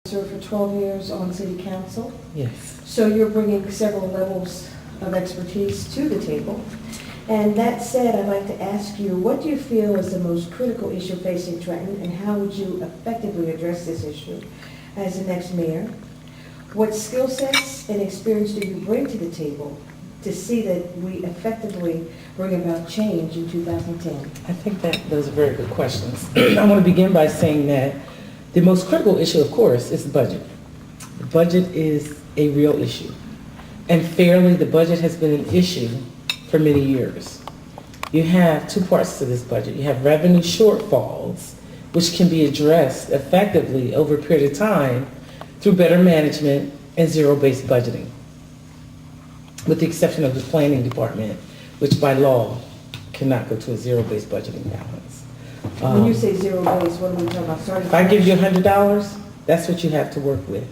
Served for 12 years on city council, Yes. so you're bringing several levels of expertise to the table. And that said, I'd like to ask you, what do you feel is the most critical issue facing Trenton, and how would you effectively address this issue as the next mayor? What skill sets and experience do you bring to the table to see that we effectively bring about change in 2010? I think that those are very good questions. I want to begin by saying that the most critical issue, of course, is the budget. The budget is a real issue. And fairly, the budget has been an issue for many years. You have two parts to this budget. You have revenue shortfalls, which can be addressed effectively over a period of time through better management and zero-based budgeting, with the exception of the planning department, which by law cannot go to a zero-based budgeting balance. When you say zero base, what are we talking about? Starting If I give you $100, that's what you have to work with.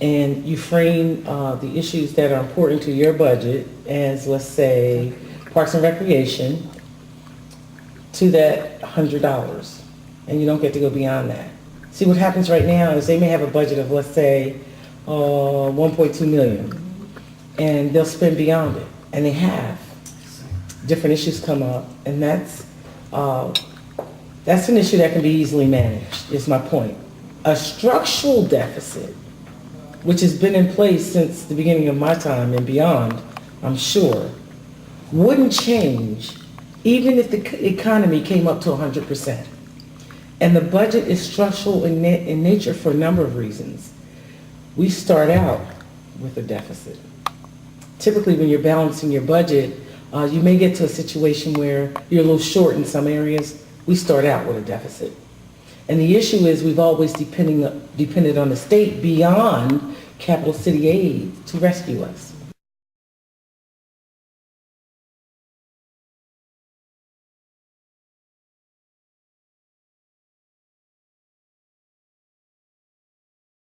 And you frame the issues that are important to your budget as, let's say, Parks and Recreation, to that $100. And you don't get to go beyond that. See, what happens right now is they may have a budget of, let's say, 1.2 million, and they'll spend beyond it. And they have. Different issues come up, and that's an issue that can be easily managed, is my point. A structural deficit, which has been in place since the beginning of my time and beyond, I'm sure, wouldn't change even if the economy came up to 100%. And the budget is structural in nature for a number of reasons. We start out with a deficit. Typically, when you're balancing your budget, you may get to a situation where you're a little short in some areas. We start out with a deficit. And the issue is we've always depended on the state beyond capital city aid to rescue us.